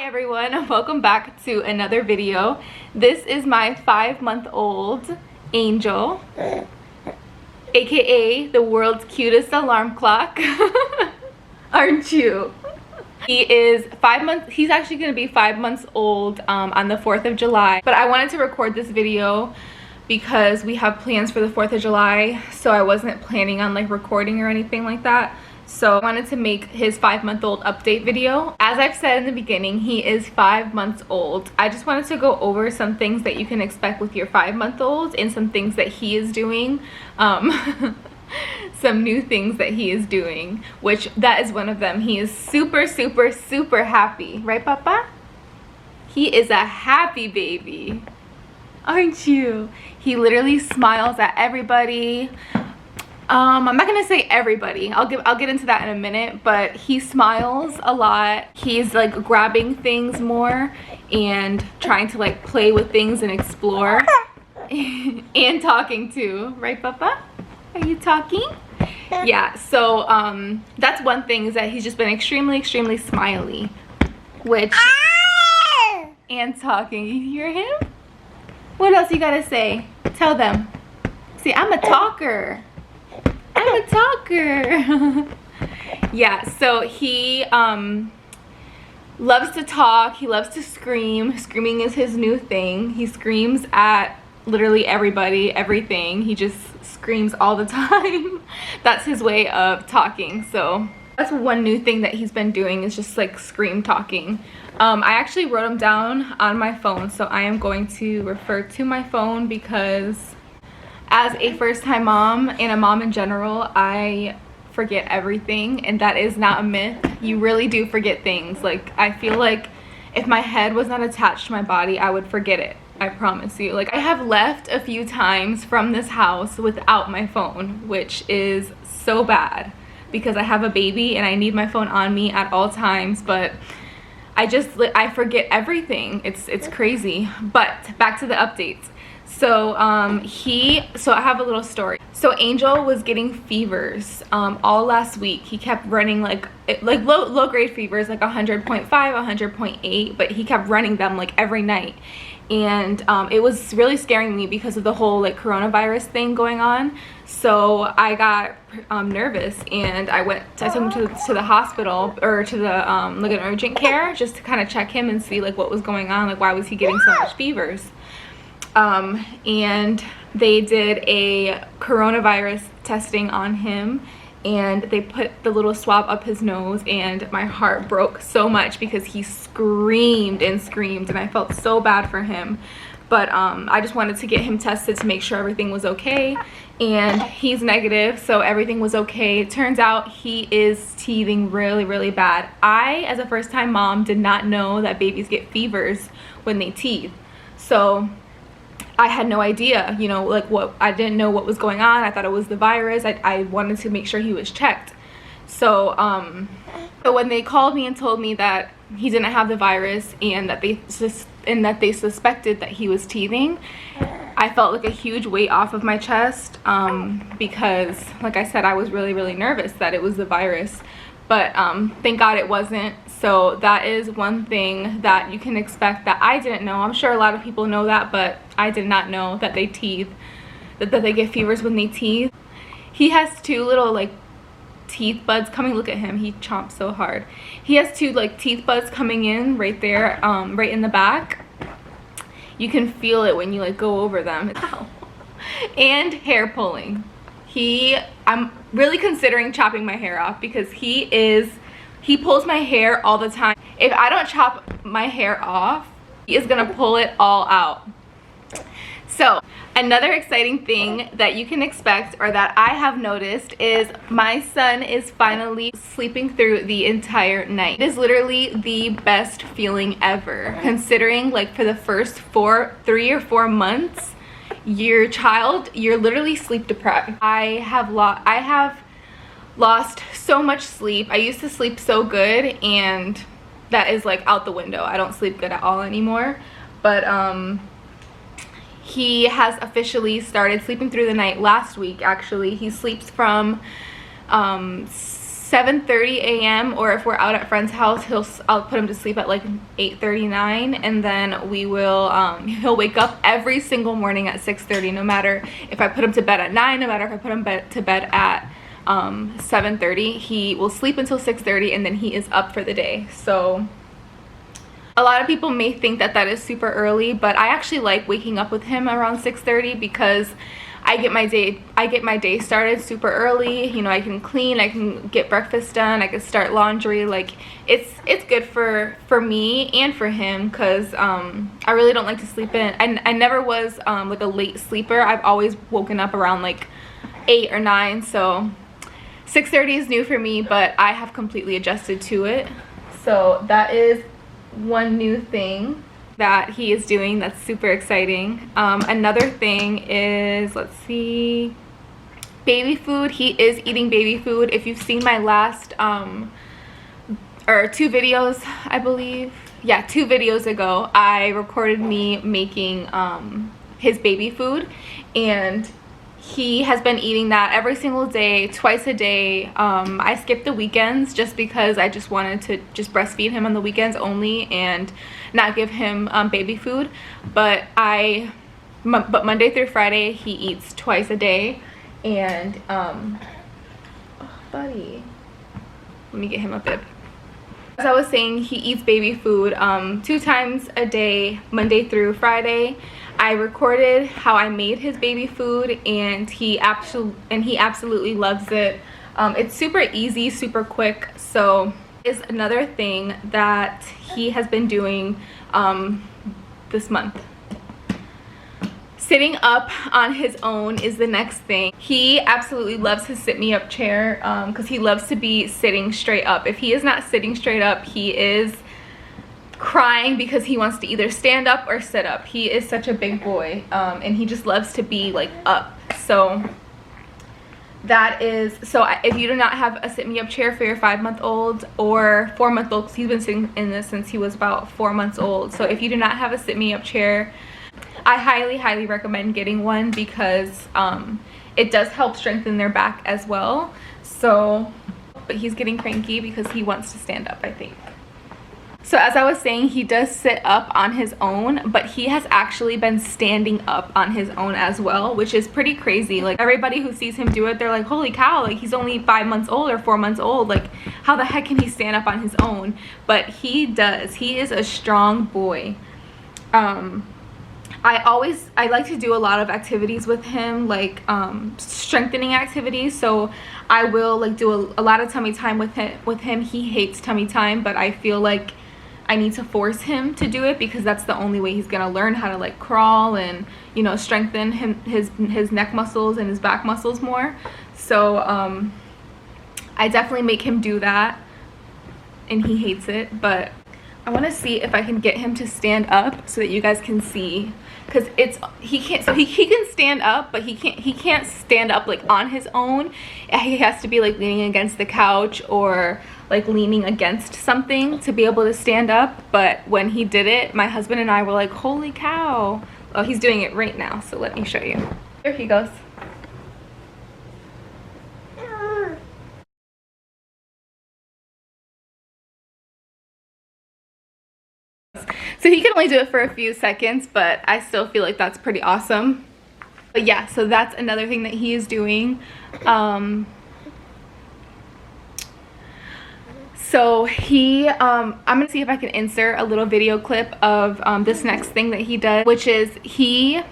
Hi everyone, welcome back to another video. This is my 5-month-old Angel, aka the world's cutest alarm clock. Aren't you? He is 5 months, he's actually gonna be 5 months old on the 4th of July. But I wanted to record this video because we have plans for the 4th of July, so I wasn't planning on like recording or anything like that. So I wanted to make his 5-month-old update video. As I've said in the beginning, he is 5 months old. I just wanted to go over some things that you can expect with your 5-month-old and some things that he is doing. Some new things that he is doing, which that is one of them. He is super happy. Right, Papa? He is a happy baby. Aren't you? He literally smiles at everybody. I'm not gonna say everybody. I'll get into that in a minute, but he smiles a lot. He's like grabbing things more and trying to like play with things and explore. And talking too, right, Papa? Are you talking? Yeah, so that's one thing, is that he's just been extremely smiley, which and talking. You hear him? What else you gotta say? Tell them. See, I'm a talker. I'm a talker. Yeah, so he loves to talk. He loves to scream. Screaming is his new thing. He screams at literally everybody, everything. He just screams all the time. That's his way of talking. So that's one new thing that he's been doing, is just like scream talking. I actually wrote him down on my phone, so I am going to refer to my phone because as a first-time mom and a mom in general, I forget everything, and that is not a myth. You really do forget things. Like, I feel like if my head was not attached to my body, I would forget it. I promise you. Like, I have left a few times from this house without my phone, which is so bad because I have a baby and I need my phone on me at all times, but I forget everything. It's crazy. But back to the updates. So I have a little story. So Angel was getting fevers all last week. He kept running like low grade fevers, like 100.5, 100.8, but he kept running them like every night. And it was really scaring me because of the whole like coronavirus thing going on. So I got nervous, and I took him to the hospital, or to the like an urgent care, just to kind of check him and see like what was going on, like why was he getting so much fevers. And they did a coronavirus testing on him, and they put the little swab up his nose, and my heart broke so much because he screamed and screamed, and I felt so bad for him. But I just wanted to get him tested to make sure everything was okay, and he's negative, so everything was okay. It turns out he is teething really bad. I, as a first-time mom, did not know that babies get fevers when they teeth. So I had no idea, you know, like I didn't know what was going on. I thought it was the virus. I wanted to make sure he was checked. So when they called me and told me that he didn't have the virus, and that they suspected that he was teething, I felt like a huge weight off of my chest, because like I said, I was really nervous that it was the virus. But thank God it wasn't. So that is one thing that you can expect that I didn't know. I'm sure a lot of people know that, but I did not know that they teeth, that they get fevers when they teeth. He has two little like teeth buds coming. Look at him, he chomps so hard. He has two like teeth buds coming in right there, right in the back. You can feel it when you like go over them. Ow. And hair pulling. I'm really considering chopping my hair off because he pulls my hair all the time. If I don't chop my hair off, he is gonna pull it all out. So another exciting thing that you can expect, or that I have noticed, is my son is finally sleeping through the entire night. It is literally the best feeling ever, considering like for the first 3 or 4 months, you're literally sleep deprived. I have lost so much sleep. I used to sleep so good, and that is like out the window. I don't sleep good at all anymore. But he has officially started sleeping through the night last week. Actually, he sleeps from 7:30 a.m. or if we're out at friend's house, I'll put him to sleep at like 8:39, and then we will he'll wake up every single morning at 6:30, no matter if I put him to bed at 9, no matter if I put him to bed at 7:30. He will sleep until 6:30, and then he is up for the day. So a lot of people may think that that is super early, but I actually like waking up with him around 6:30 because I get my day started super early. You know, I can clean, I can get breakfast done, I can start laundry. Like it's good for me and for him, because I really don't like to sleep in. I never was like a late sleeper. I've always woken up around like 8 or 9, so 6:30 is new for me, but I have completely adjusted to it. So that is one new thing that he is doing that's super exciting. Another thing is, let's see, baby food. He is eating baby food. If you've seen my last or 2 videos, I believe, yeah, 2 videos ago, I recorded me making his baby food, and he has been eating that every single day, twice a day. I skipped the weekends just because I just wanted to just breastfeed him on the weekends only and not give him baby food. But Monday through Friday he eats twice a day. And oh, buddy, let me get him a bib. As I was saying, he eats baby food 2 times a day, Monday through Friday. I recorded how I made his baby food, and he absolutely loves it. It's super easy, super quick. So is another thing that he has been doing this month. Sitting up on his own is the next thing. He absolutely loves his sit me up chair because he loves to be sitting straight up. If he is not sitting straight up, he is crying because he wants to either stand up or sit up. He is such a big boy, and he just loves to be like up. So that is, so if you do not have a sit me up chair for your 5-month-old or 4-month-old, because he's been sitting in this since he was about 4 months old. So if you do not have a sit me up chair, I highly recommend getting one, because it does help strengthen their back as well. So, but he's getting cranky because he wants to stand up, I think. So as I was saying, he does sit up on his own, but he has actually been standing up on his own as well, which is pretty crazy. Like, everybody who sees him do it, they're like, holy cow, like he's only 5 months old or 4 months old. Like, how the heck can he stand up on his own? But he does. He is a strong boy. I like to do a lot of activities with him, like strengthening activities. So I will like do a lot of tummy time with him. He hates tummy time, but I feel like I need to force him to do it, because that's the only way he's gonna learn how to like crawl and, you know, strengthen his neck muscles and his back muscles more. So I definitely make him do that, and he hates it. But I want to see if I can get him to stand up so that you guys can see, because he can stand up, but he can't stand up like on his own. He has to be like leaning against the couch or like leaning against something to be able to stand up. But when he did it, my husband and I were like, holy cow. Oh, he's doing it right now, so let me show you. There he goes. So he can only do it for a few seconds, but I still feel like that's pretty awesome. But yeah, so that's another thing that he is doing. So I'm gonna see if I can insert a little video clip of this next thing that he does, which is he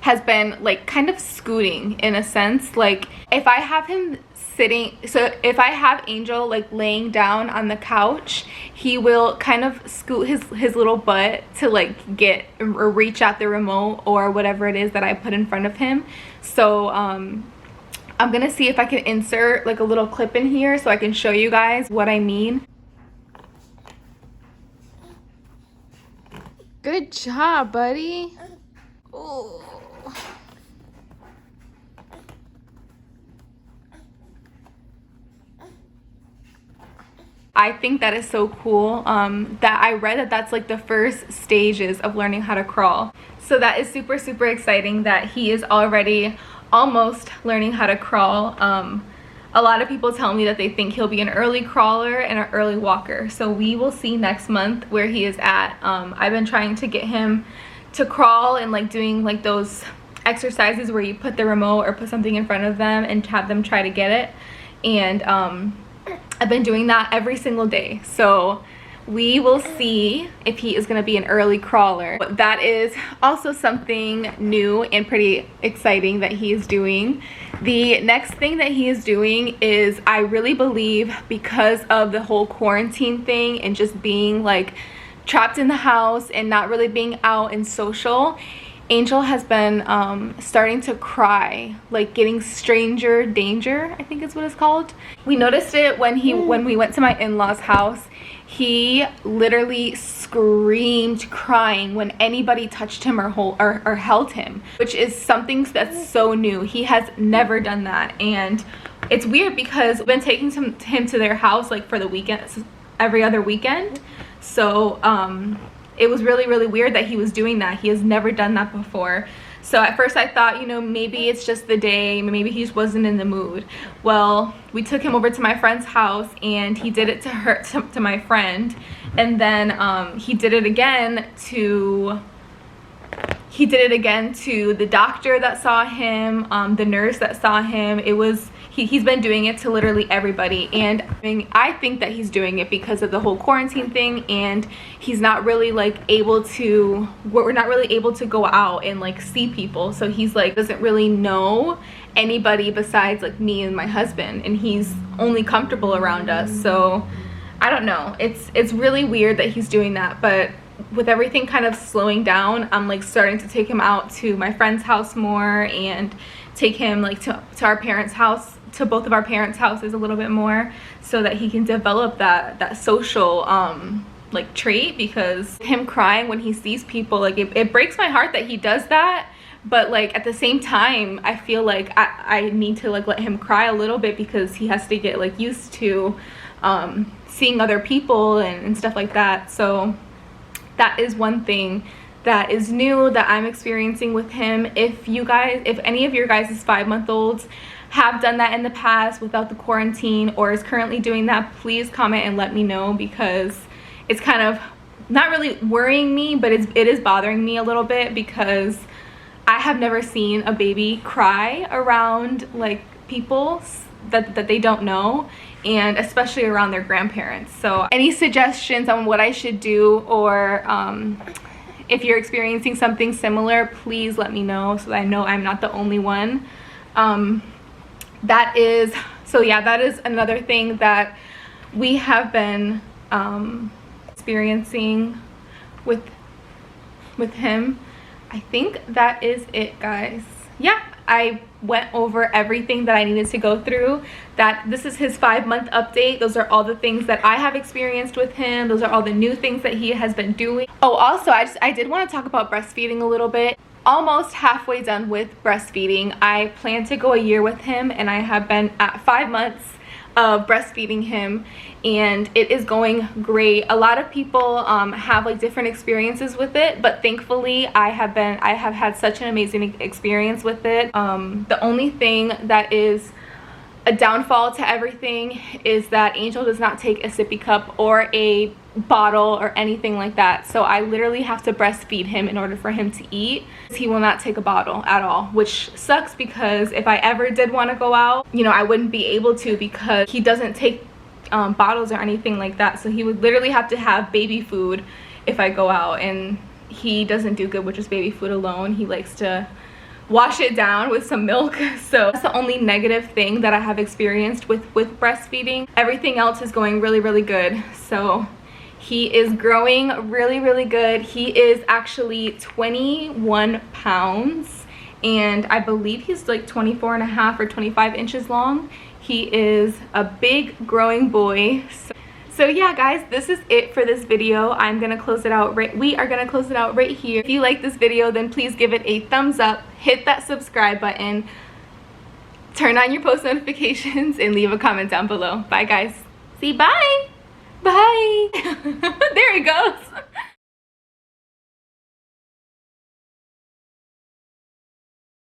has been like kind of scooting in a sense. Like, if I have him sitting, so if I have Angel like laying down on the couch, he will kind of scoot his little butt to like get or reach out the remote or whatever it is that I put in front of him. So I'm gonna see if I can insert like a little clip in here so I can show you guys what I mean. Good job, buddy. Oh. I think that is so cool that I read that that's like the first stages of learning how to crawl. So that is super exciting that he is already almost learning how to crawl. a lot of people tell me that they think he'll be an early crawler and an early walker. So we will see next month where he is at. I've been trying to get him to crawl and like doing like those exercises where you put the remote or put something in front of them and have them try to get it. And I've been doing that every single day. So we will see if he is going to be an early crawler. That is also something new and pretty exciting that he is doing. The next thing that he is doing is, I really believe because of the whole quarantine thing and just being like trapped in the house and not really being out and social, Angel has been starting to cry, like getting stranger danger, I think is what it's called. We noticed it when we went to my in-laws' house. He literally screamed crying when anybody touched him or held him, which is something that's so new. He has never done that, and it's weird because we've been taking him to their house like for the weekend, every other weekend. So it was really, really weird that he was doing that. He has never done that before. So at first I thought, you know, maybe it's just the day, maybe he just wasn't in the mood. Well, we took him over to my friend's house and he did it to my friend. And then he did it again to the doctor that saw him, the nurse that saw him. It was, he's been doing it to literally everybody, and I think that he's doing it because of the whole quarantine thing, and he's not really like able to, we're not really able to go out and like see people, so he's like doesn't really know anybody besides like me and my husband, and he's only comfortable around us. So I don't know, it's really weird that he's doing that. But with everything kind of slowing down, I'm like starting to take him out to my friend's house more and take him like to our parents' house, to both of our parents' houses a little bit more, so that he can develop that social like trait. Because him crying when he sees people, like it breaks my heart that he does that, but like at the same time I feel like I need to like let him cry a little bit because he has to get like used to seeing other people and stuff like that. So that is one thing that is new that I'm experiencing with him. If any of your guys' 5-month-olds have done that in the past without the quarantine or is currently doing that, please comment and let me know, because it's kind of not really worrying me, but it is bothering me a little bit, because I have never seen a baby cry around like people that they don't know, and especially around their grandparents. So any suggestions on what I should do, or if you're experiencing something similar, please let me know so that I know I'm not the only one. That is another thing that we have been experiencing with him. I think that is it, guys. Yeah, I went over everything that I needed to go through. That this is his 5-month update. Those are all the things that I have experienced with him. Those are all the new things that he has been doing. Oh, also I did want to talk about breastfeeding a little bit. Almost halfway done with breastfeeding. I plan to go a year with him, and I have been at 5 months of breastfeeding him, and it is going great. A lot of people have like different experiences with it, but thankfully I have had such an amazing experience with it. The only thing that is a downfall to everything is that Angel does not take a sippy cup or a bottle or anything like that. So I literally have to breastfeed him in order for him to eat. He will not take a bottle at all, which sucks, because if I ever did want to go out, you know, I wouldn't be able to, because he doesn't take bottles or anything like that. So he would literally have to have baby food if I go out, and he doesn't do good with just baby food alone. He likes to wash it down with some milk. So that's the only negative thing that I have experienced with breastfeeding. Everything else is going really, really good. So he is growing really, really good. He is actually 21 pounds, and I believe he's like 24.5 or 25 inches long. He is a big growing boy. So yeah, guys, this is it for this video. We are gonna close it out right here. If you like this video, then please give it a thumbs up, hit that subscribe button, turn on your post notifications, and leave a comment down below. Bye, guys. See, bye. Bye. There it goes.